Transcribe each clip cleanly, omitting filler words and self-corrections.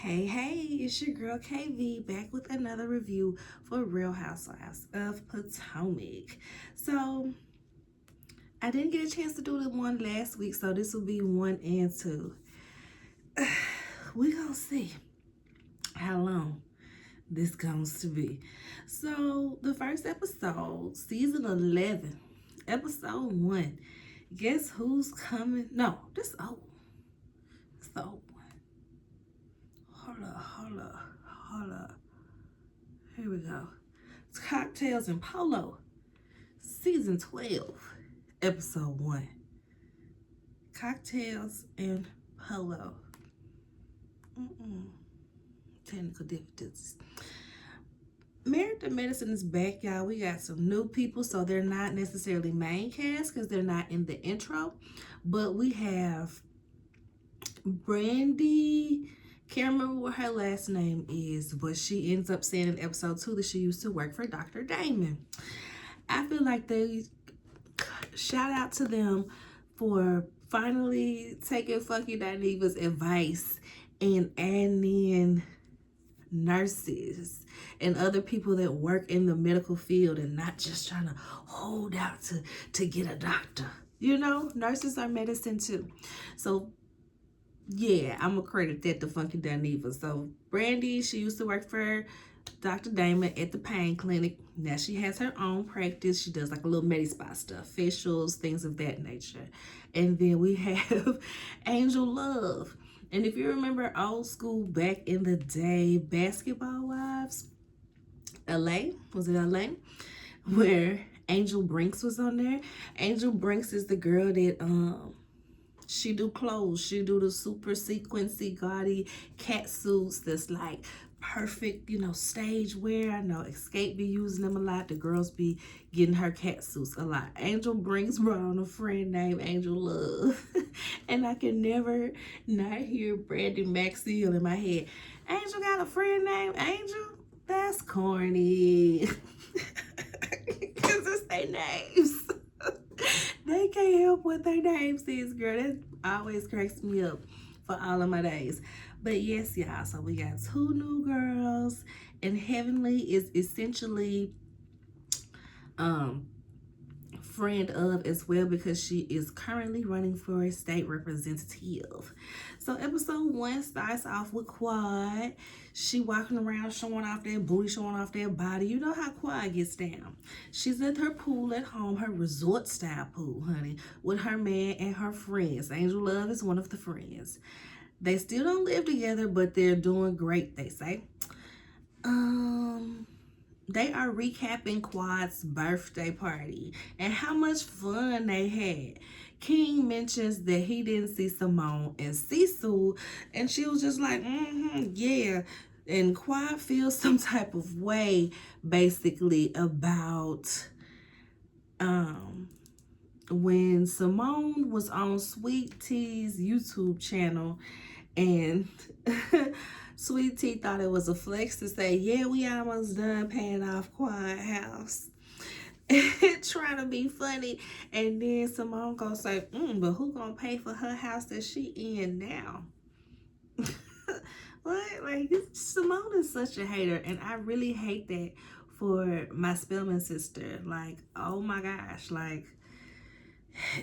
Hey, it's your girl KV back with another review for Real Housewives of Potomac. So, I didn't get a chance to do the one last week, so this will be 1 and 2. We gonna see how long this goes to be. So, the first episode, season 11, episode 1. Guess who's coming? No, this old. It's the old one. Hold up. Here we go. It's Cocktails and Polo, season 12, episode 1. Cocktails and Polo. Technical difficulties. Married to Medicine is back, y'all. We got some new people, so they're not necessarily main cast because they're not in the intro. But we have Brandy. Can't remember what her last name is, but she ends up saying in episode 2 that she used to work for Dr. Damon. I feel like they shout out to them for finally taking fucking Dineva's advice and adding in nurses and other people that work in the medical field and not just trying to hold out to get a doctor. You know, nurses are medicine too. So yeah, I'm gonna credit that to Funky Dineva. So Brandy, she used to work for Dr. Damon at the pain clinic. Now she has her own practice. She does like a little Medi-Spa stuff, facials, things of that nature. And then we have Angel Love. And if you remember old school back in the day, Basketball Wives, LA, was it LA? Where Angel Brinks was on there. Angel Brinks is the girl that she do clothes. She do the super sequency, gaudy cat suits that's like perfect, you know, stage wear. I know Escape be using them a lot. The girls be getting her cat suits a lot. Angel Brinks brought on a friend named Angel Love. And I can never not hear Brandy Maxiel in my head. Angel got a friend named Angel? That's corny. Because it's their names. They can't help what their names is, girl. That always cracks me up for all of my days. But yes, y'all, so we got 2 new girls, and Heavenly is essentially friend of as well because she is currently running for a state representative. So episode 1 starts off with Quad. She walking around showing off that booty, showing off that body. You know how Quad gets down. She's at her pool at home, her resort style pool, honey, with her man and her friends. Angel Love is one of the friends. They still don't live together, but they're doing great, they say. They are recapping Quad's birthday party and how much fun they had. King mentions that he didn't see Simone and Cecil, and she was just like, yeah. And Quad feels some type of way, basically, about when Simone was on Sweet Tea's YouTube channel, and Sweet Tea thought it was a flex to say, yeah, we almost done paying off Quad House. Trying to be funny. And then Simone gonna say, but who gonna pay for her house that she in now? What? Like, Simone is such a hater, and I really hate that for my Spelman sister. Like, oh my gosh, like,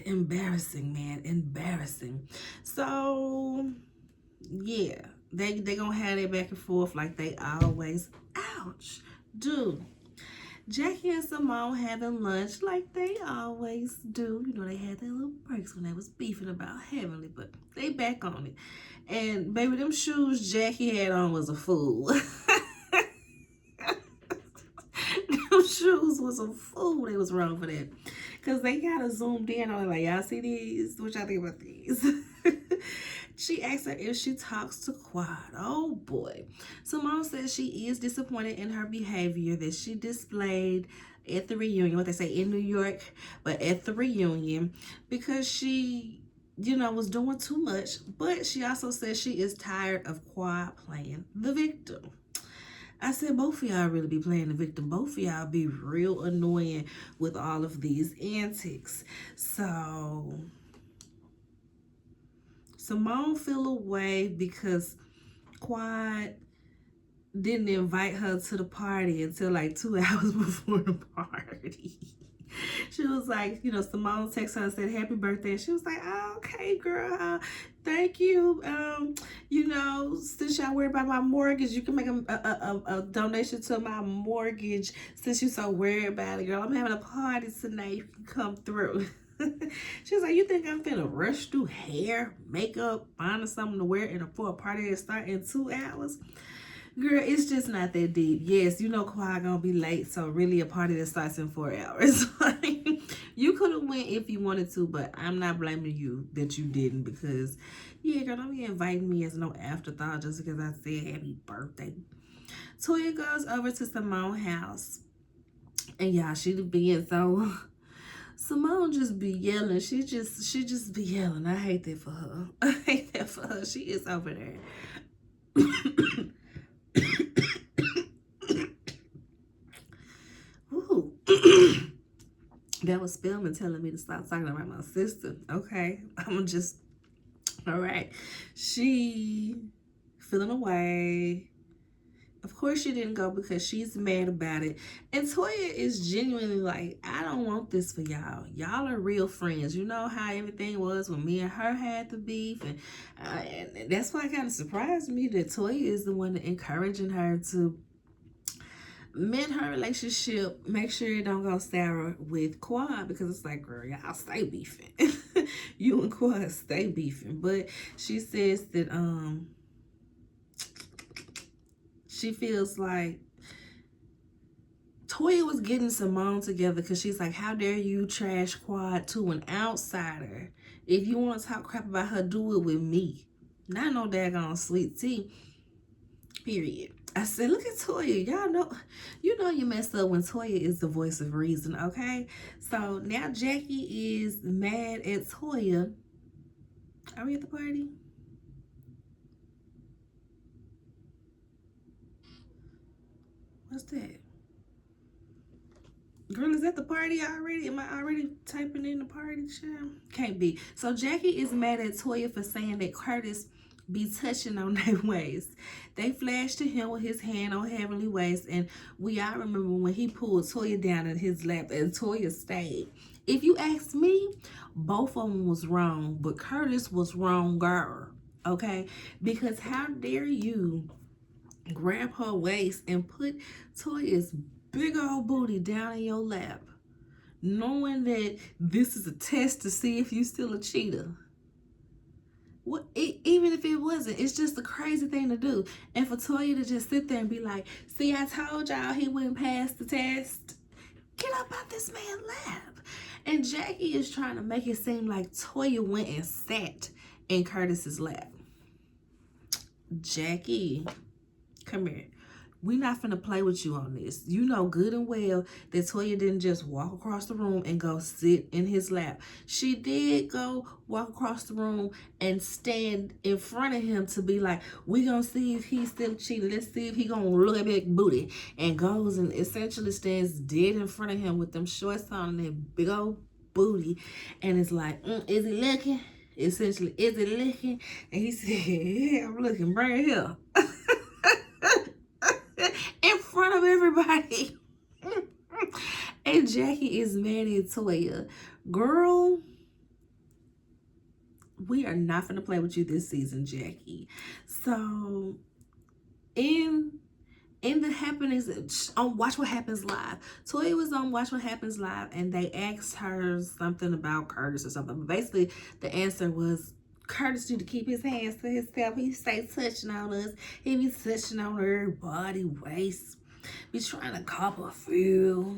embarrassing, man, embarrassing. So yeah, they gonna have that back and forth like they always do. Jackie and Simone having lunch like they always do. You know, they had their little breaks when they was beefing about Heavenly, but they back on it. And baby, them shoes Jackie had on was a fool. Them shoes was a fool. They was wrong for that. Because they got to zoomed in on it, like, y'all see these? What y'all think about these? She asks her if she talks to Quad. Oh boy. Simone says she is disappointed in her behavior that she displayed at the reunion, what they say in New York, but at the reunion, because she, you know, was doing too much. But she also says she is tired of Quad playing the victim. I said, both of y'all really be playing the victim. Both of y'all be real annoying with all of these antics. So Simone feel away because Quad didn't invite her to the party until like 2 hours before the party. She was like, you know, Simone texted her and said happy birthday. She was like, oh, okay, girl, thank you. You know, since y'all worry about my mortgage, you can make a donation to my mortgage since you're so worried about it, girl. I'm having a party tonight. You can come through. She was like, you think I'm finna rush through hair, makeup, finding something to wear for a party that start in 2 hours? Girl, it's just not that deep. Yes, you know Kawhi gonna be late, so really a party that starts in 4 hours. You could have went if you wanted to, but I'm not blaming you that you didn't, because yeah, girl, don't be inviting me as no afterthought just because I said happy birthday. Toya goes over to Simone's house, and y'all, she being so Simone just be yelling. She just be yelling. I hate that for her. I hate that for her. She is over there. Ooh. That was Spellman telling me to stop talking about my sister. Okay, I'm just, all right. She feeling away. Of course she didn't go because she's mad about it. And Toya is genuinely like, I don't want this for y'all. Y'all are real friends. You know how everything was when me and her had the beef. And that's why it kind of surprised me that Toya is the one encouraging her to mend her relationship, make sure it don't go sour with Quad, because it's like, girl, y'all stay beefing. You and Quad stay beefing. But she says that she feels like Toya was getting Simone together because she's like, how dare you trash Quad to an outsider? If you want to talk crap about her, do it with me. Not no daggone sweet tea. Period. I said, look at Toya. Y'all know, you know you messed up when Toya is the voice of reason, okay? So now Jackie is mad at Toya. Are we at the party? What's that? Girl, is that the party already? Am I already typing in the party, child? Can't be. So Jackie is mad at Toya for saying that Curtis be touching on their waist. They flashed to him with his hand on Heavenly waist, and we all remember when he pulled Toya down in his lap and Toya stayed. If you ask me, both of them was wrong, but Curtis was wronger, okay? Because how dare you grab her waist and put Toya's big old booty down in your lap, knowing that this is a test to see if you still a cheater. What, even if it wasn't, it's just a crazy thing to do. And for Toya to just sit there and be like, see, I told y'all he wouldn't pass the test. Get up out this man's lap. And Jackie is trying to make it seem like Toya went and sat in Curtis's lap. Jackie, come here. We're not finna play with you on this. You know good and well that Toya didn't just walk across the room and go sit in his lap. She did go walk across the room and stand in front of him to be like, we gonna see if he's still cheating. Let's see if he gonna look at that booty. And goes and essentially stands dead in front of him with them shorts on and that big old booty. And it's like, is he looking? Essentially, is he looking? And he said, yeah, I'm looking. Bring it here. In front of everybody. And Jackie is mad at Toya. Girl, we are not gonna play with you this season, Jackie. So in the happenings on Watch What Happens Live, Toya was on Watch What Happens Live, and they asked her something about Curtis or something. But basically the answer was, Curtis need to keep his hands to himself. He stay touching on us. He be touching on her body, waist. Be trying to cop a feel.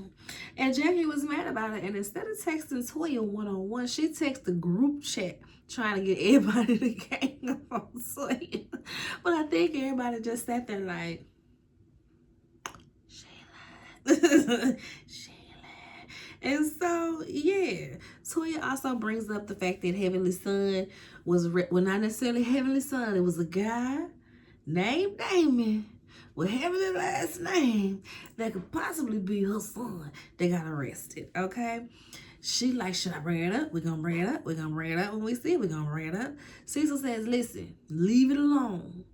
And Jackie was mad about it. And instead of texting Toya one-on-one, she texted the group chat trying to get everybody to gang up on Toya. But I think everybody just sat there like, Shayla. And so, yeah, Toya also brings up the fact that Heavenly Son was, well, not necessarily Heavenly Son. It was a guy named Damon with Heavenly last name that could possibly be her son that got arrested, okay? She like, should I bring it up? We're going to bring it up. We're going to bring it up when we see it. We're going to bring it up. Cecil says, listen, leave it alone.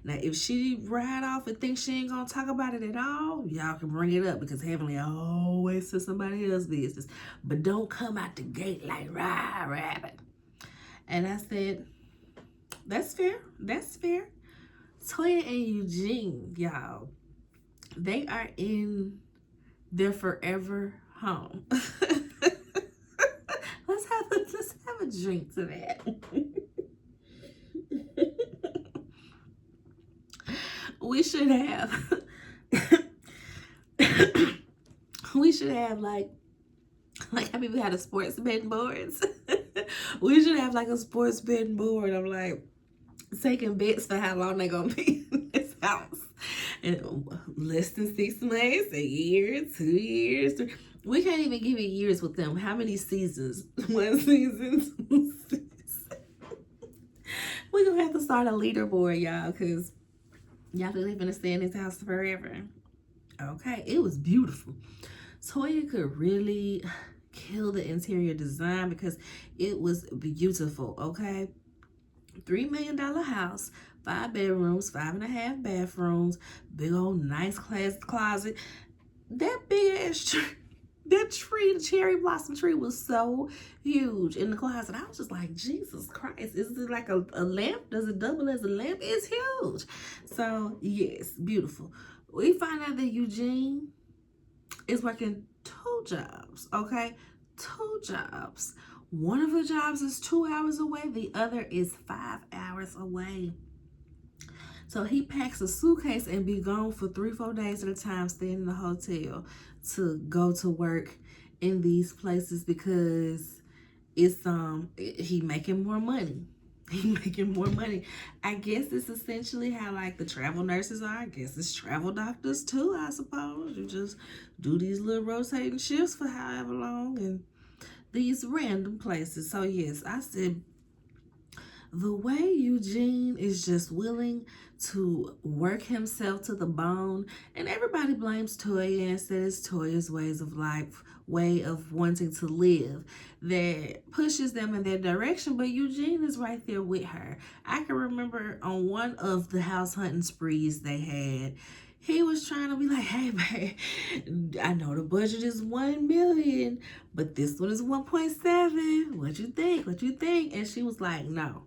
Now, if she ride off and think she ain't gonna talk about it at all, y'all can bring it up because Heavenly always says somebody else's business. But don't come out the gate like rah rabbit. And I said, that's fair. That's fair. Toya and Eugene, y'all, they are in their forever home. let's have a drink to that. We should have like how people had a sports betting boards. We should have like a sports betting board. I'm like taking bets for how long they're gonna be in this house. And less than 6 months, a year, 2 years. We can't even give it years with them. How many seasons? 1 season, 2 seasons. We're gonna have to start a leaderboard, y'all, because y'all are living to stay in this house forever. Okay, it was beautiful. Toya could really kill the interior design because it was beautiful, okay? $3 million house, 5 bedrooms, 5.5 bathrooms, big old nice class closet. That big ass tree, that tree, the cherry blossom tree was so huge in the closet. I was just like, Jesus Christ, is it like a lamp? Does it double as a lamp? It's huge. So yes, beautiful. We find out that Eugene is working 2 jobs, okay? 2 jobs. One of the jobs is 2 hours away. The other is 5 hours away. So he packs a suitcase and be gone for 3-4 days at a time, staying in the hotel to go to work in these places because it's he making more money. He making more money. I guess it's essentially how like the travel nurses are. I guess it's travel doctors too, I suppose. You just do these little rotating shifts for however long and these random places. So yes, I said the way Eugene is just willing to work himself to the bone, and everybody blames Toya and says Toya's way of wanting to live that pushes them in their direction, but Eugene is right there with her. I can remember on one of the house hunting sprees they had, he was trying to be like, hey, man, I know the budget is $1 million, but this one is 1.7. What you think? What you think? And she was like, no,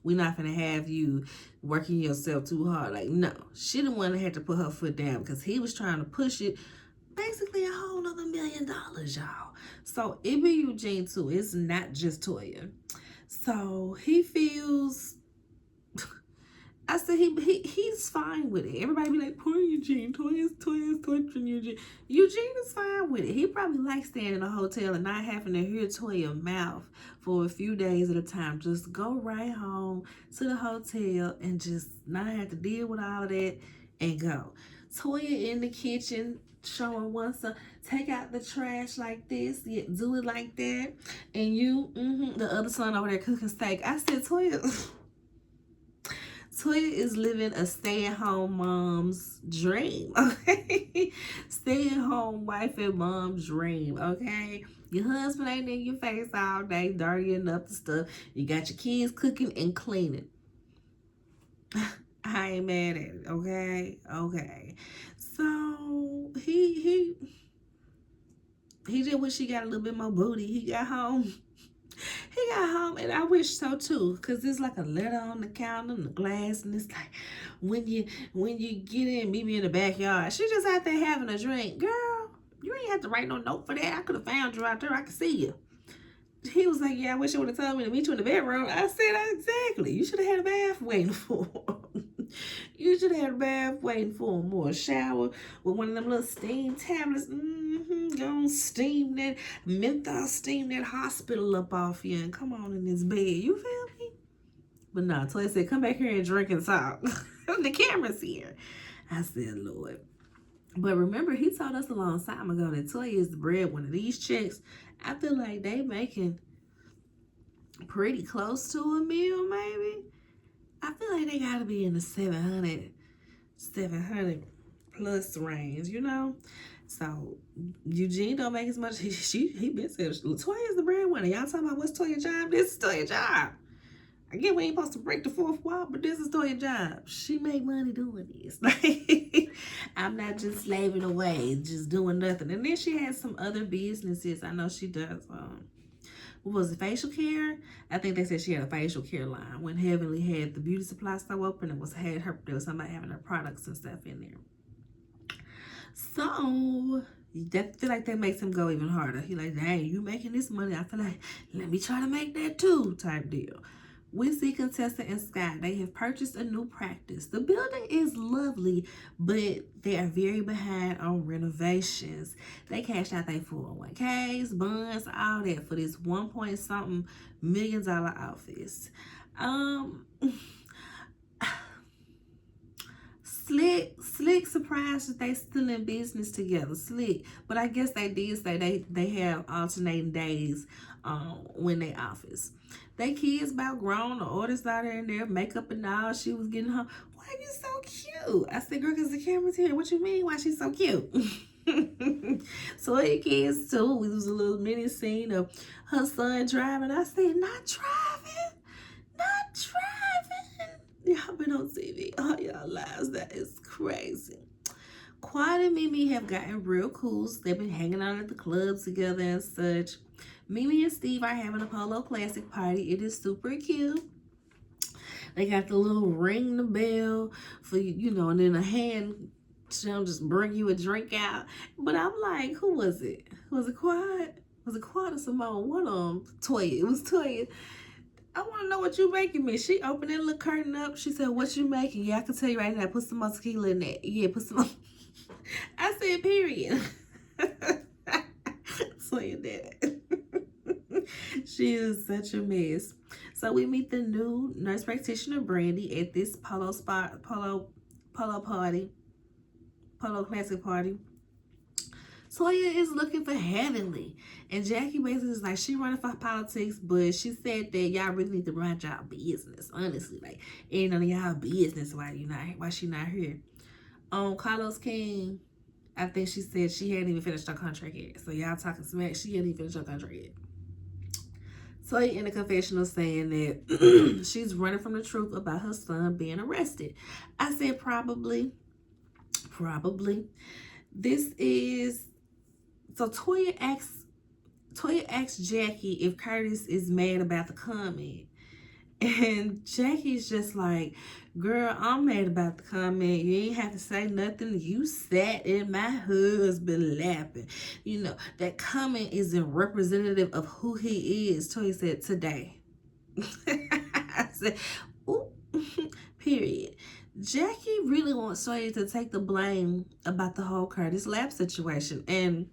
we're not gonna have you working yourself too hard. Like, no, she the one that had to put her foot down because he was trying to push it basically a whole nother $1 million, y'all. So it be Eugene too. It's not just Toya. So he feels, I said he's fine with it. Everybody be like, poor Eugene, Toya's torturing Eugene. Eugene is fine with it. He probably likes staying in a hotel and not having to hear Toya's mouth for a few days at a time. Just go right home to the hotel and just not have to deal with all of that and go. Toya in the kitchen showing one son, take out the trash like this, yeah, do it like that, and you, the other son over there cooking steak. I said, Toya is living a stay-at-home mom's dream, okay? Stay-at-home wife and mom's dream, okay? Your husband ain't in your face all day, dirtying up the stuff. You got your kids cooking and cleaning. I ain't mad at it, okay? Okay. So, he just wish he got a little bit more booty. He got home, and I wish so too, because there's like a letter on the counter and the glass, and it's like, when you get in, meet me in the backyard. She just out there having a drink. Girl, you ain't have to write no note for that. I could have found you out there. I could see you. He was like, yeah, I wish you would have told me to meet you in the bedroom. I said, exactly. You should have had a bath waiting for him. You should have had a bath waiting for him, or a shower with one of them little steam tablets. Go on, steam that menthol, steam that hospital up off you, and come on in this bed. You feel me? But no, Toya said, come back here and drink and talk. The camera's here. I said, Lord. But remember, he told us a long time ago that Toya is the breadwinner. These chicks, I feel like they making pretty close to $1 million, maybe. I feel like they gotta be in the 700 plus range, you know? So Eugene don't make as much. He been said Toya is the breadwinner. Y'all talking about what's Toya's job? This is Toya's job. I get we ain't supposed to break the fourth wall, but this is Toya's job. She make money doing this. Like, I'm not just slaving away, just doing nothing. And then she has some other businesses. I know she does. What was it, facial care? I think they said she had a facial care line. When Heavenly had the beauty supply store open, there was somebody having her products and stuff in there. So that feel like that makes him go even harder. He like, dang, you making this money? I feel like, let me try to make that too, type deal. We see Contessa and Scott. They have purchased a new practice. The building is lovely, but they are very behind on renovations. They cashed out their 401ks, bonds, all that for this $1.something million office. Slick surprised that they still in business together. Slick. But I guess they did say they have alternating days when they office. They kids about grown. The orders out there in there, makeup and all. She was getting home. Why are you so cute? I said, girl, because the camera's here. What you mean? Why she's so cute? So her kids too. It was a little mini scene of her son driving. I said, not driving. Not driving. Y'all been on TV all y'all lives. That is crazy. Quad and Mimi have gotten real cool. They've been hanging out at the clubs together and such. Mimi and Steve are having a polo classic party. It is super cute. They got the little ring the bell for, you know, and then a hand, she'll just bring you a drink out. But I'm like, who was it? Was it Quad? Was it Quad or Simone? One of them, Toya. It was Toya. I want to know what you making me. She opened that little curtain up. She said, what you making? Yeah, I can tell you right now. Put some more tequila in that. Yeah, put some more. I said, period. Saying that. She is such a mess. So we meet the new nurse practitioner, Brandy, at this polo classic party. Toya is looking for Heavenly. And Jackie basically is like, she running for politics, but she said that y'all really need to mind y'all business. Honestly, like, ain't none of y'all business why she not here. Carlos King, I think she said she hadn't even finished her contract yet. So y'all talking smack, she hadn't even finished her contract yet. Toya in the confessional saying that she's running from the truth about her son being arrested. I said probably. This is, so Toya asks Jackie if Curtis is mad about the comment. And Jackie's just like, girl, I'm mad about the comment. You ain't have to say nothing. You sat in my husband lapping. You know, that comment isn't representative of who he is. Toya said, today. I said, ooh, period. Jackie really wants Toya to take the blame about the whole Curtis Lap situation. And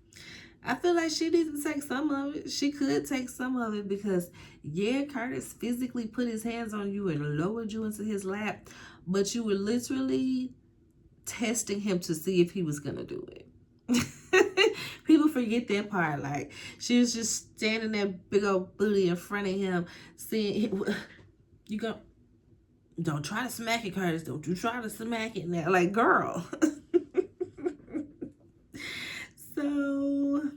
I feel like she needs to take some of it. She could take some of it because, yeah, Curtis physically put his hands on you and lowered you into his lap, but you were literally testing him to see if he was going to do it. People forget that part. Like, she was just standing there, big old booty in front of him, seeing him. You go, don't try to smack it, Curtis. Don't you try to smack it now. Like, girl. So,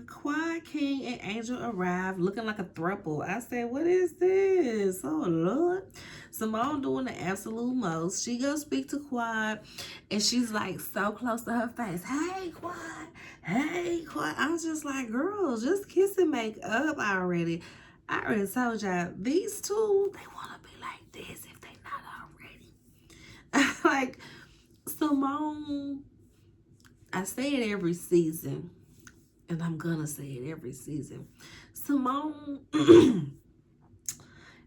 Quad King and Angel arrived looking like a throuple. I said, what is this? Oh, Lord. Simone doing the absolute most. She goes speak to Quad, and she's like so close to her face. Hey, Quad. Hey, Quad. I was just like, girl, just kiss and make up already. I already told y'all, these two, they want to be like this if they not already. Like, Simone, I say it every season, and I'm gonna say it every season. Simone,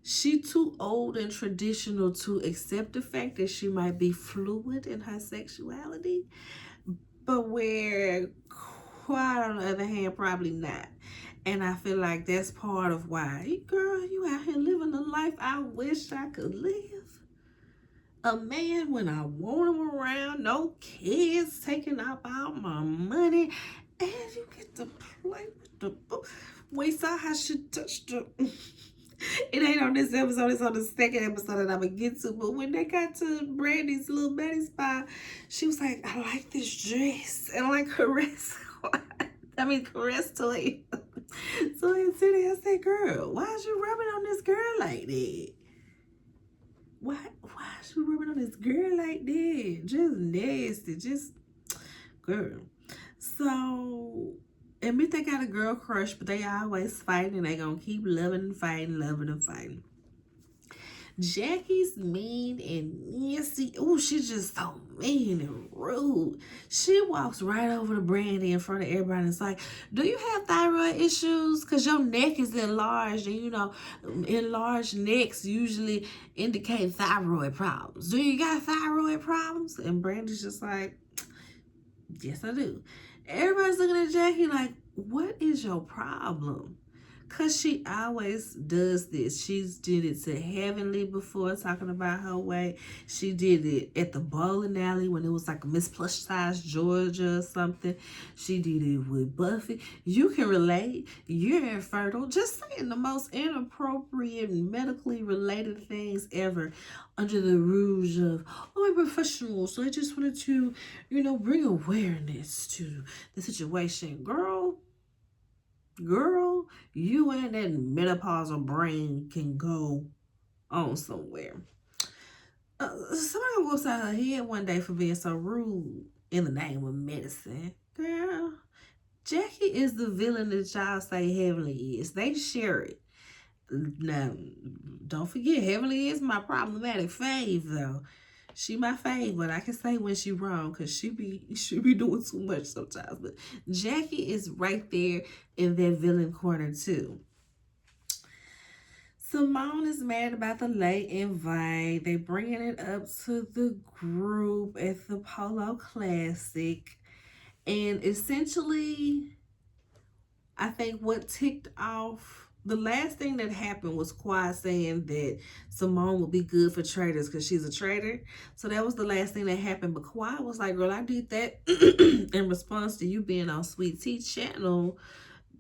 she too old and traditional to accept the fact that she might be fluid in her sexuality, but where Quad, on the other hand, probably not. And I feel like that's part of why, girl, you out here living the life I wish I could live. A man when I want him around, no kids taking up all my money, and you get to play with the book. We saw how she touched her. It ain't on this episode, it's on the second episode that I'm gonna get to. But when they got to Brandy's little Betty spot, she was like, I like this dress. And like caress Toya. So he said, I said, girl, why is you rubbing on this girl like that? Why is you rubbing on this girl like that? Just nasty. Just, girl. So, admit they got a girl crush, but they always fighting and they gonna keep loving and fighting, loving and fighting. Jackie's mean and nasty. Oh, she's just so mean and rude. She walks right over to Brandy in front of everybody and it's like, do you have thyroid issues? Because your neck is enlarged and you know, enlarged necks usually indicate thyroid problems. Do you got thyroid problems? And Brandy's just like, yes, I do. Everybody's looking at Jackie like, what is your problem? Because she always does this. She's did it to Heavenly before, talking about her weight. She did it at the bowling alley when it was like a Miss Plush Size Georgia or something. She did it with Buffy. You can relate. You're infertile. Just saying the most inappropriate medically related things ever under the rouge of, oh, I'm professional, so I just wanted to, you know, bring awareness to the situation. Girl, you and that menopausal brain can go on somewhere. Somebody whoops out her head one day for being so rude in the name of medicine. Girl, Jackie is the villain that y'all say Heavenly is. They share it. Now, don't forget, Heavenly is my problematic fave, though. She my fave, but I can say when she wrong because she be doing too much sometimes. But Jackie is right there in that villain corner too. Simone is mad about the late invite. They bringing it up to the group at the Polo Classic. And essentially, I think what ticked off, the last thing that happened was Quad saying that Simone would be good for traders because she's a trader. So that was the last thing that happened. But Quad was like, girl, I did that in response to you being on Sweet Tea's channel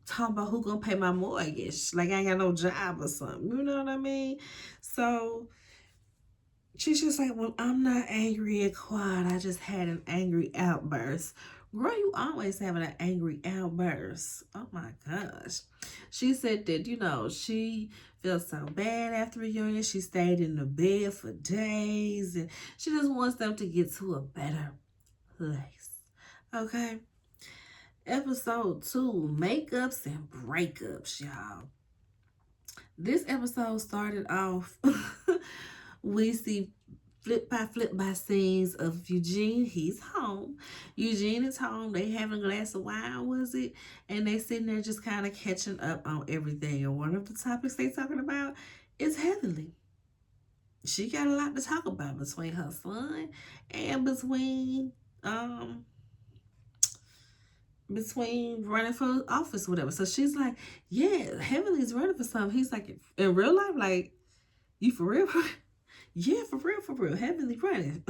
talking about who gonna pay my mortgage. Like I ain't got no job or something. You know what I mean? So she's just like, well, I'm not angry at Quad. I just had an angry outburst. Girl, you always having an angry outburst. Oh my gosh. She said that, you know, she felt so bad after reunion. She stayed in the bed for days and she just wants them to get to a better place. Okay? Episode 2, makeups and breakups, y'all. This episode started off, we see flip by scenes of Eugene. He's home. Eugene is home. They having a glass of wine, was it? And they sitting there just kind of catching up on everything. And one of the topics they talking about is Heavenly. She got a lot to talk about between her son and between running for office, whatever. So she's like, yeah, Heavenly's running for something. He's like, in real life, like, you for real? Yeah, for real. Heavenly running.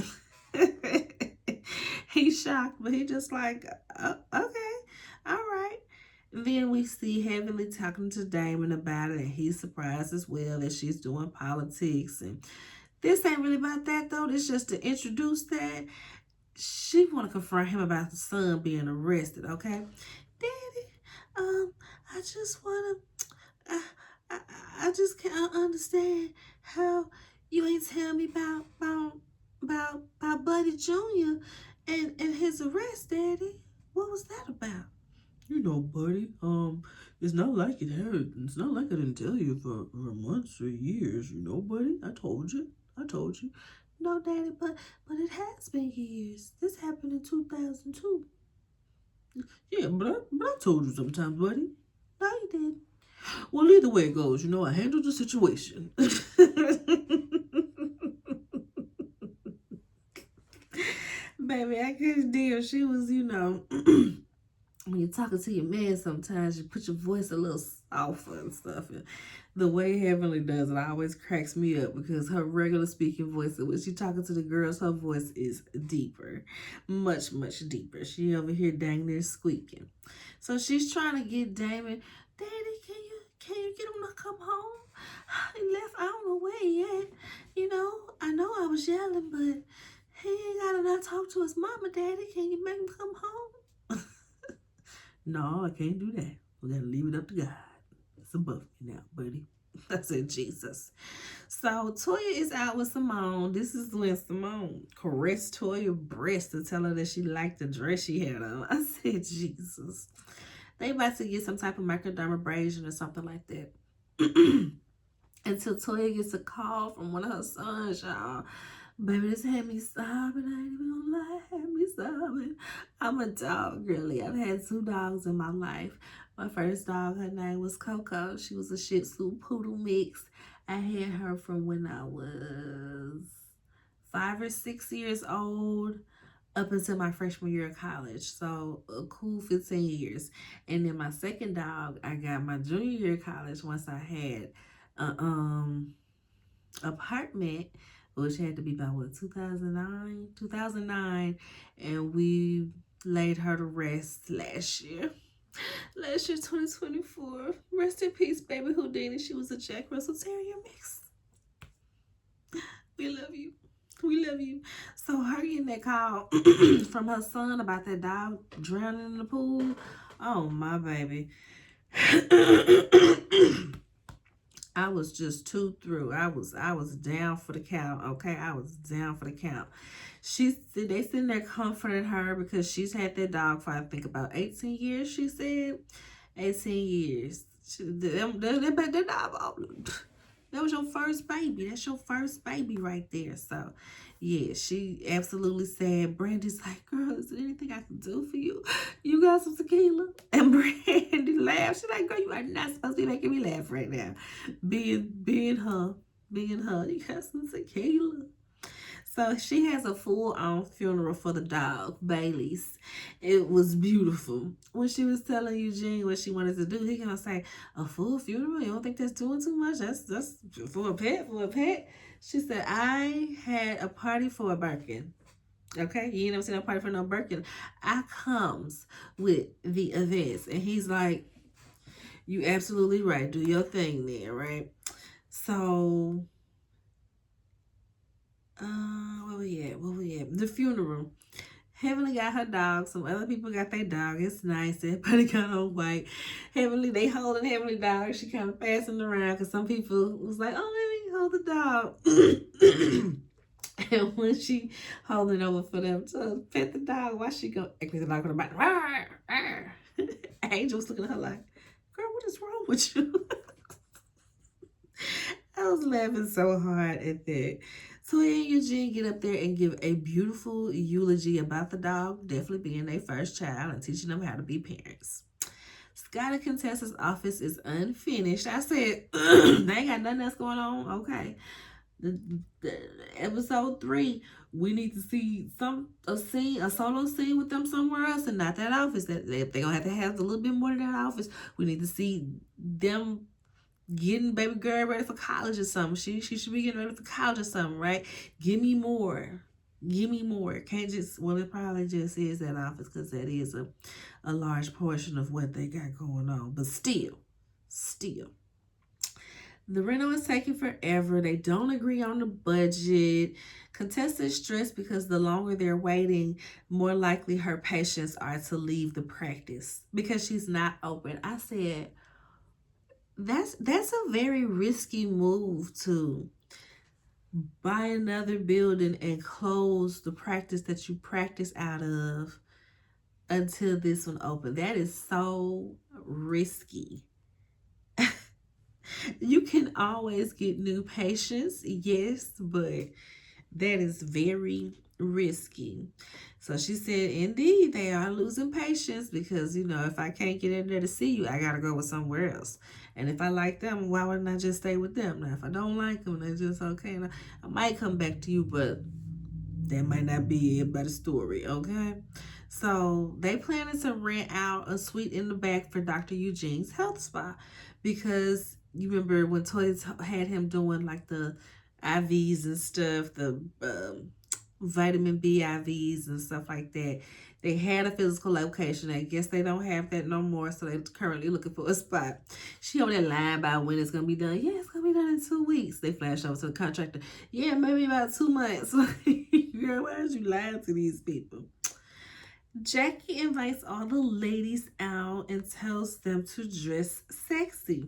He's shocked, but he just like, okay, all right. Then we see Heavenly talking to Damon about it, and he's surprised as well that she's doing politics. And this ain't really about that, though. This just to introduce that. She want to confront him about the son being arrested, okay? Daddy, I just want to, I just can't understand how you ain't tell me about Buddy Jr. and his arrest, Daddy. What was that about? You know, Buddy, it's not like I didn't tell you for months or years, you know, Buddy. I told you. No, Daddy, but it has been years. This happened in 2002. Yeah, but I told you sometimes, Buddy. No, you didn't. Well, either way it goes, you know, I handled the situation. Baby, I couldn't deal. She was, you know, when you're talking to your man sometimes, you put your voice a little softer and stuff. And the way Heavenly does it always cracks me up because her regular speaking voice, when she's talking to the girls, her voice is deeper. Much, much deeper. She over here dang near squeaking. So she's trying to get Damon, Daddy, can you get him to come home? He left, I don't know where he at. You know, I know I was yelling, but he ain't gotta not talk to his mama, Daddy. Can you make him come home? No, I can't do that. We gotta leave it up to God. It's above me now, buddy. I said, Jesus. So Toya is out with Simone. This is when Simone caressed Toya's breast to tell her that she liked the dress she had on. I said, Jesus. They about to get some type of microdermabrasion or something like that. Until Toya gets a call from one of her sons, y'all. Baby, this had me sobbing. I ain't even gonna lie, had me sobbing. I'm a dog girly. I've had 2 dogs in my life. My first dog, her name was Coco. She was a Shih Tzu Poodle mix. I had her from when I was 5 or 6 years old up until my freshman year of college. So a cool 15 years. And then my second dog, I got my junior year of college once I had a apartment, which had to be about what, 2009, and we laid her to rest last year. Last year, 2024. Rest in peace, baby Houdini. She was a Jack Russell Terrier mix. We love you. We love you. So her getting that call from her son about that dog drowning in the pool. Oh my baby. I was just too through. I was down for the count. Okay, I was down for the count. They sitting there comforting her because she's had that dog for I think about 18 years. She said 18 years. That was your first baby. That's your first baby right there. So, yeah, she absolutely said, Brandy's like, girl, is there anything I can do for you? You got some tequila? And Brandy laughed. She's like, girl, you are not supposed to be making me laugh right now. Being her. You got some tequila. So she has a full-on funeral for the dog, Bailey's. It was beautiful. When she was telling Eugene what she wanted to do, he gonna say, a full funeral? You don't think that's doing too much? That's for a pet? She said, I had a party for a Birkin. Okay? You ain't never seen a party for no Birkin. I comes with the events. And he's like, you absolutely right. Do your thing there, right? So... where we at? The funeral. Heavenly got her dog. Some other people got their dog. It's nice. Everybody got on white. Heavenly, they holding Heavenly dog. She kind of passing around because some people was like, oh, let me hold the dog. And when she holding over for them to pet the dog, why she go act like the dog on the bottom? Angel was looking at her like, girl, what is wrong with you? I was laughing so hard at that. So and Eugene get up there and give a beautiful eulogy about the dog, definitely being their first child and teaching them how to be parents. Scott and Contessa's office is unfinished. I said, they ain't got nothing else going on. Okay. The episode 3, we need to see a solo scene with them somewhere else and not that office. They're going to have a little bit more than that office. We need to see them getting baby girl ready for college or something. She should be getting ready for college or something, right? Give me more. Can't just, well, it probably just is that office because that is a large portion of what they got going on. But still. The rental is taking forever. They don't agree on the budget. Contessa is stressed because the longer they're waiting, more likely her patients are to leave the practice because she's not open. I said, that's a very risky move to buy another building and close the practice that you practice out of until this one open. That is so risky. You can always get new patients, yes, but that is very risky. So she said, indeed, they are losing patients because, if I can't get in there to see you, I got to go with somewhere else. And if I like them, why wouldn't I just stay with them? Now, if I don't like them, they're just okay. I might come back to you, but that might not be it by the story, okay? So they planning to rent out a suite in the back for Dr. Eugene's health spa because you remember when Toys had him doing like the IVs and stuff, the vitamin B IVs and stuff like that. They had a physical location. I guess they don't have that no more, so they're currently looking for a spot. She on that line about when it's going to be done. Yeah, it's going to be done in 2 weeks. They flash over to the contractor. Yeah, maybe about 2 months. Girl, why did you lie to these people? Jackie invites all the ladies out and tells them to dress sexy.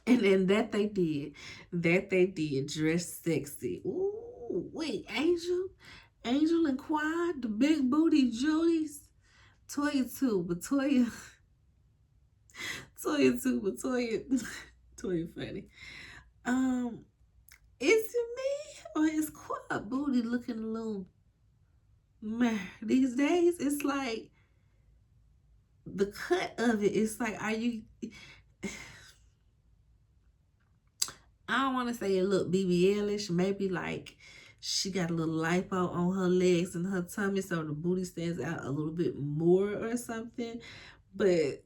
And then that they did. That they did. Dress sexy. Ooh, wait, Angel and Quad, the big booty Jodies. Toya too, but Toya too, but Toya funny. Is it me or is Quad booty looking a little man? These days, it's like the cut of it. It's like, are you? I don't want to say it look BBL-ish. Maybe like she got a little lipo on her legs and her tummy, so the booty stands out a little bit more or something. But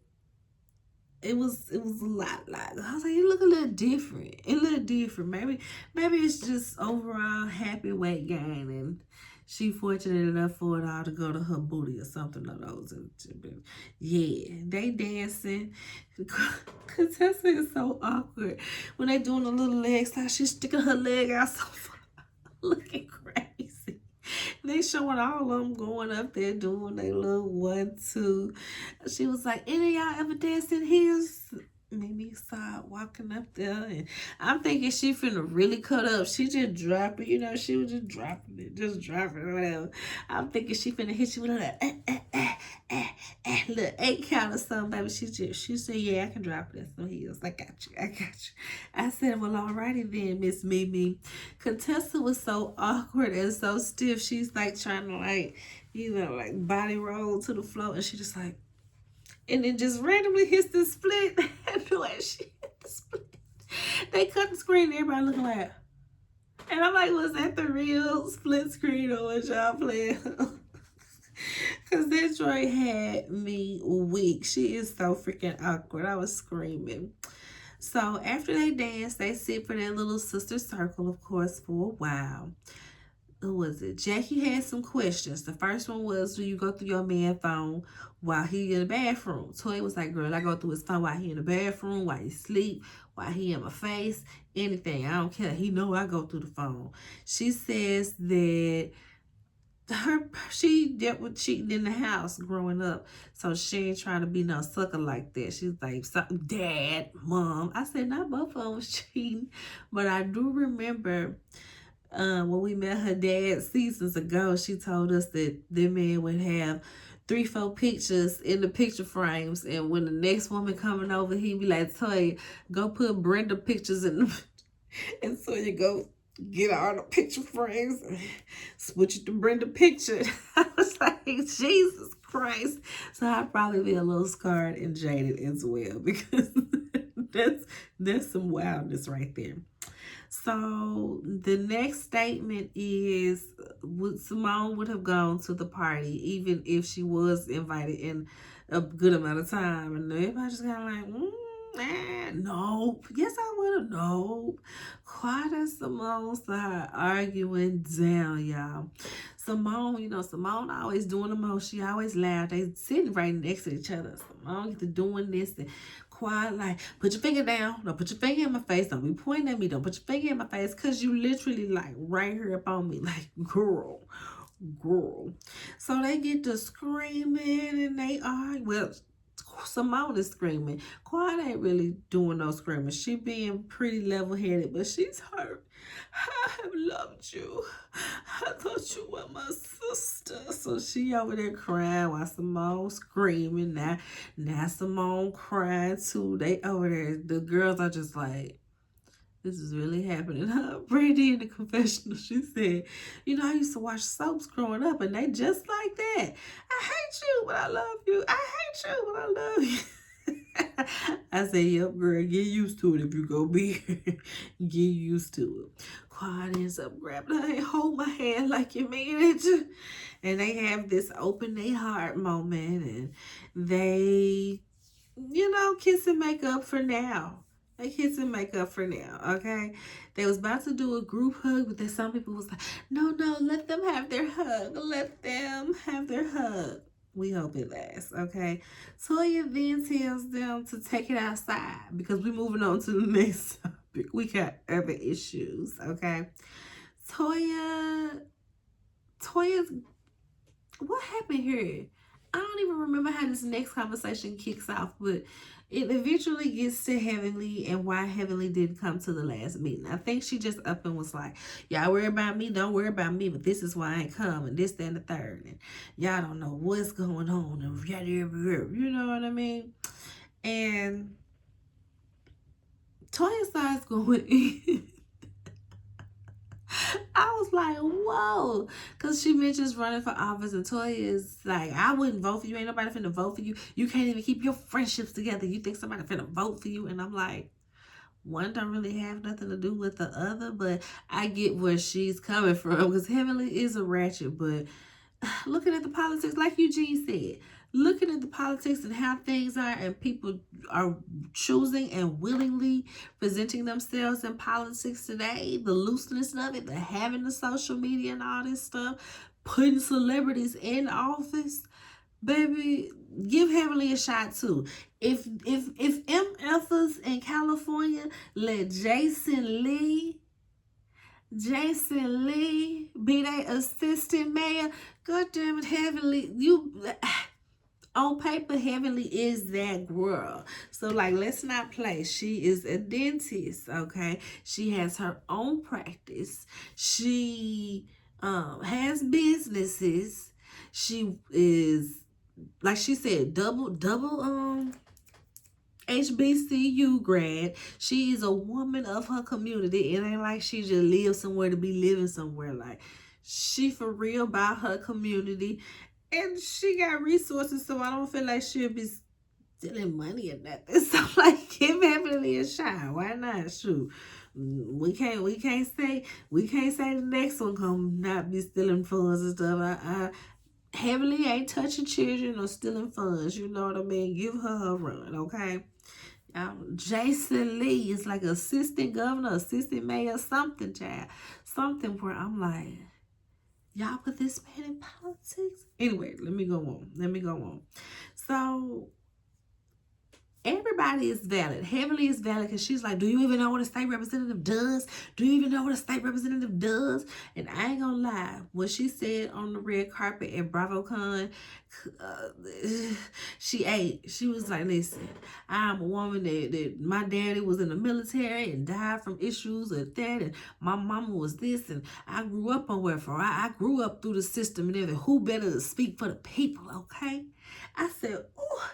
it was a lot. Like I was like, you look a little different. It look different. Maybe it's just overall happy weight gain, and she fortunate enough for it all to go to her booty or something of those. Yeah, they dancing. Contessa is so awkward when they doing the little legs. Like she's sticking her leg out so far, looking crazy. They showing all of them going up there doing their little 1, 2. She was like, any of y'all ever dance in heels? Maybe start walking up there, and I'm thinking she finna really cut up. She just drop it, she was just dropping it, whatever. I'm thinking she finna hit you with a little 8 count or something, baby. She said, yeah, I can drop it at some heels. I got you. I said, well, alrighty then, Miss Mimi. Contessa was so awkward and so stiff. She's like trying to body roll to the floor, and she just like, and then just randomly hits the split. And the way she hit the split, they cut the screen. Everybody looking like, and I'm like, was that the real split screen or was y'all playing? Because that joint had me weak. She is so freaking awkward. I was screaming. So after they dance, they sit for their little sister circle, of course, for a while. Who was it? Jackie had some questions. The first one was, do you go through your man phone while he in the bathroom? Toy was like, girl, I go through his phone while he in the bathroom, while he sleep, while he in my face, anything. I don't care. He know I go through the phone. She says that she dealt with cheating in the house growing up, so she ain't trying to be no sucker like that. She's like, something, dad, mom. I said, not both of them was cheating, but I do remember when we met her dad seasons ago, she told us that their man would have 3, 4 pictures in the picture frames, and when the next woman coming over, he'd be like, Toya, go put Brenda pictures in the and so you go get all the picture frames and switch it to Brenda picture. I was like, Jesus Christ. So I'd probably be a little scarred and jaded as well, because that's some wildness right there. So the next statement is, Simone would have gone to the party even if she was invited in a good amount of time. And everybody just kind of like, nope. Yes, I would have. Nope. Quite as Simone started arguing down, y'all. Simone always doing the most. She always loud. They sitting right next to each other. Simone get to doing this and quiet, like, put your finger down. Don't put your finger in my face. Don't be pointing at me. Don't put your finger in my face, because you literally like right here up on me. Like, girl. So they get to screaming and they are, well, Simone is screaming. Quad ain't really doing no screaming. She being pretty level-headed, but she's hurt. I have loved you. I thought you were my sister. So she over there crying while Simone screaming. Now Simone crying too. They over there. The girls are just like, this is really happening. Brandy in the confessional, she said, I used to watch soaps growing up, and they just like that. I hate you, but I love you. I hate you, but I love you. I said, yep, girl, get used to it if you go be here. Get used to it. Quad ends up grabbing her and hold my hand like you mean it. And they have this open their heart moment, and they, kiss and make up for now. They kiss and make up for now, okay? They was about to do a group hug, but then some people was like, no, let them have their hug. Let them have their hug. We hope it lasts, okay? Toya then tells them to take it outside, because we're moving on to the next topic. We got other issues, okay? Toya's, what happened here? don't even remember how this next conversation kicks off, but it eventually gets to Heavenly and why Heavenly didn't come to the last meeting. I think she just up and was like, y'all worry about me, don't worry about me, but this is why I ain't coming, this, that, and the third. And y'all don't know what's going on. And you know what I mean? And Toya starts going in. I was like, whoa. Because she mentions running for office, and Toya is like, I wouldn't vote for you. Ain't nobody finna vote for you. You can't even keep your friendships together. You think somebody finna vote for you? And I'm like, one don't really have nothing to do with the other, but I get where she's coming from, because Heavenly is a ratchet. But looking at the politics, like Eugene said, looking at the politics and how things are, and people are choosing and willingly presenting themselves in politics today, the looseness of it, the having the social media and all this stuff, putting celebrities in office, baby, give Heavenly a shot too. If MFers in California let Jason Lee be their assistant mayor, god damn it, Heavenly, you on paper, Heavenly is that girl. So, like, let's not play. She is a dentist, okay? She has her own practice. She has businesses. She is, like she said, double HBCU grad. She is a woman of her community. It ain't like she just lives somewhere to be living somewhere. Like, she for real about her community. And she got resources, so I don't feel like she'll be stealing money or nothing. So, like, give Heavenly a shot. Why not? Shoot. We can't say the next one gonna not be stealing funds and stuff. Heavenly ain't touching children or stealing funds. You know what I mean? Give her a run, okay? Jason Lee is like assistant governor, assistant mayor, something, child. Something where I'm like, y'all put this man in politics? Anyway, let me go on. So, everybody is valid. Heavenly is valid because she's like, do you even know what a state representative does? Do you even know what a state representative does? And I ain't gonna lie, what she said on the red carpet at BravoCon, she was like, listen, I'm a woman that my daddy was in the military and died from issues of that, and my mama was this, and I grew up on welfare. I grew up through the system and everything. Who better to speak for the people, okay? I said, oh,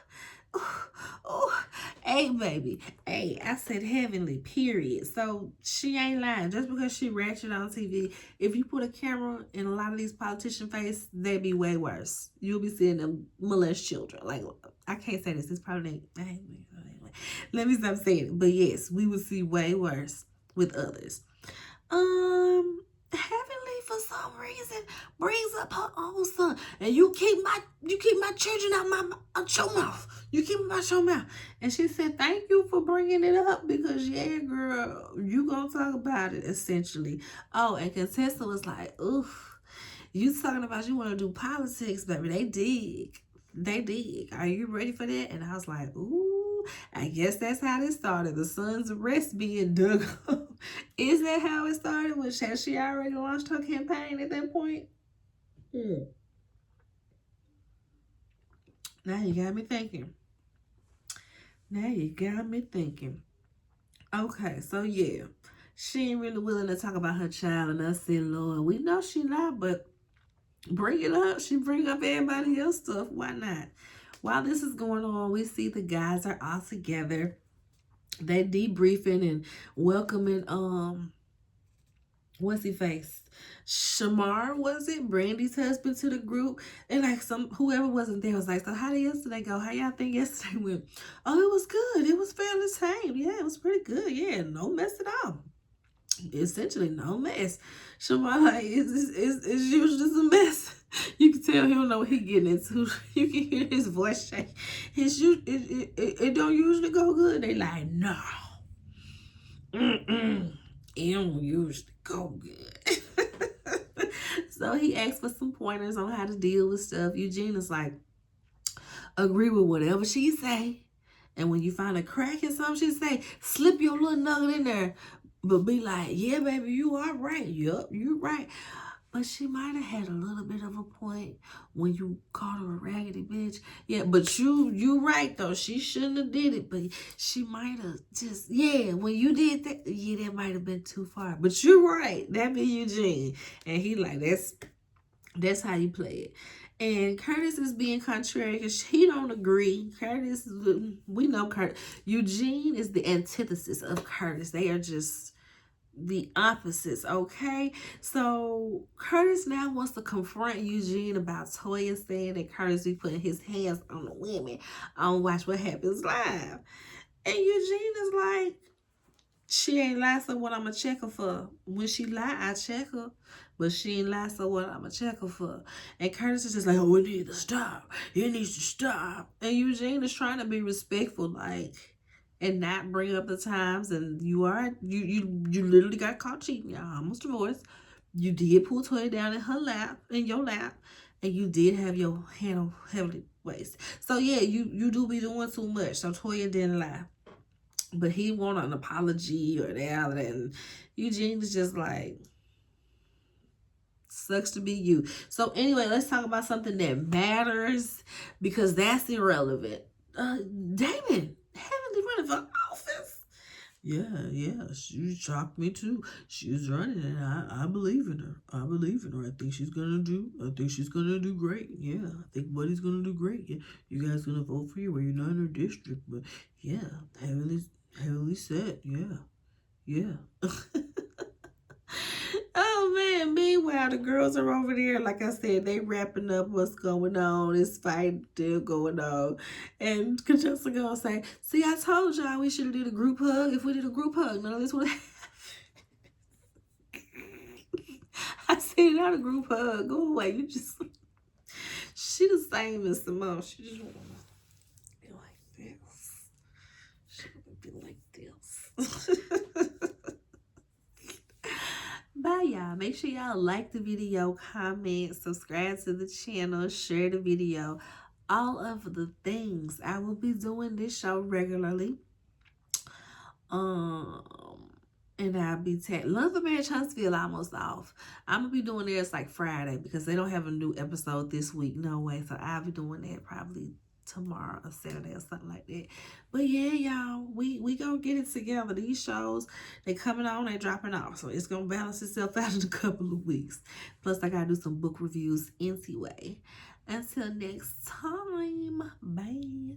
hey, baby. Hey, I said Heavenly, period. So she ain't lying. Just because she ratchet on TV, if you put a camera in a lot of these politician face, they'd be way worse. You'll be seeing them molest children. Like, I can't say this. It's probably anyway. Let me stop saying it. But yes, we would see way worse with others. Heavenly for some reason brings up her own son, and you keep my children out your mouth. You keep them out your mouth. And she said, thank you for bringing it up, because yeah, girl, you gonna talk about it essentially. Oh, and Contessa was like, oof, you talking about you want to do politics, baby? They dig. Are you ready for that? And I was like, ooh, I guess that's how this started. The son's arrest being dug up. Is that how it started? Has she already launched her campaign at that point? Now you got me thinking. Okay, so yeah, she ain't really willing to talk about her child, and I said, Lord, we know she not, but bring it up. She bring up everybody else stuff. Why not? While this is going on, we see the guys are all together. They debriefing and welcoming what's his face? Shamar, was it? Brandy's husband, to the group. And like whoever wasn't there was like, so how did yesterday go? How y'all think yesterday went? Oh, it was good. It was fairly tame. Yeah, it was pretty good. Yeah, no mess at all. Essentially no mess. Shamar, like, it's usually just a mess. You can tell he don't know what he getting into. You can hear his voice shake. It don't usually go good. They like, no. It don't usually go good. So he asked for some pointers on how to deal with stuff. Eugene is like, agree with whatever she say. And when you find a crack in something she say, slip your little nugget in there. But be like, yeah, baby, you are right. Yup, you right. But she might have had a little bit of a point when you called her a raggedy bitch. Yeah, but you right though. She shouldn't have did it, but she might have just, yeah, when you did that, yeah, that might have been too far. But you're right. That be Eugene. And he like, that's how you play it. And Curtis is being contrary because he don't agree. Curtis, we know Curtis. Eugene is the antithesis of Curtis. They are just the opposites, okay? So Curtis now wants to confront Eugene about Toya saying that Curtis be putting his hands on the women on Watch What Happens Live. And Eugene is like, she ain't lie, so what I'ma check her for? When she lie, I check her. But she ain't lie, so what I'ma check her for? And Curtis is just like, oh, it needs to stop. It needs to stop. And Eugene is trying to be respectful, like, and not bring up the times. And you literally got caught cheating. Y'all almost divorced. You did pull Toya down in your lap, and you did have your hand on heavily waist. So yeah, you do be doing too much. So Toya didn't lie. But he want an apology or that. And Eugene is just like, sucks to be you. So anyway, let's talk about something that matters because that's irrelevant. Damon, heavily running for office. Yeah, she shocked me too. She's running and I believe in her. I believe in her. I think she's gonna do great. Yeah, I think Buddy's gonna do great. Yeah, you guys gonna vote for you where you're not in her district, but yeah, heavily set. Yeah. Oh man, meanwhile the girls are over there, like I said, they wrapping up what's going on. This fight still going on. And Conchessa gonna say, see, I told y'all we should have did a group hug. If we did a group hug, none of this would have I said not a group hug. Go away. You just she the same as Simone. She just wanna be like this. She wanna be like this. Bye, y'all. Make sure y'all like the video, comment, subscribe to the channel, share the video. All of the things. I will be doing this show regularly. And I'll be Love of Marriage Huntsville almost off. I'm going to be doing theirs like Friday because they don't have a new episode this week. No way. So I'll be doing that probably tomorrow or Saturday or something like that. But yeah, y'all, we gonna get it together. These shows, they coming on, they dropping off, so it's gonna balance itself out in a couple of weeks. Plus I gotta do some book reviews anyway. Until next time, bye.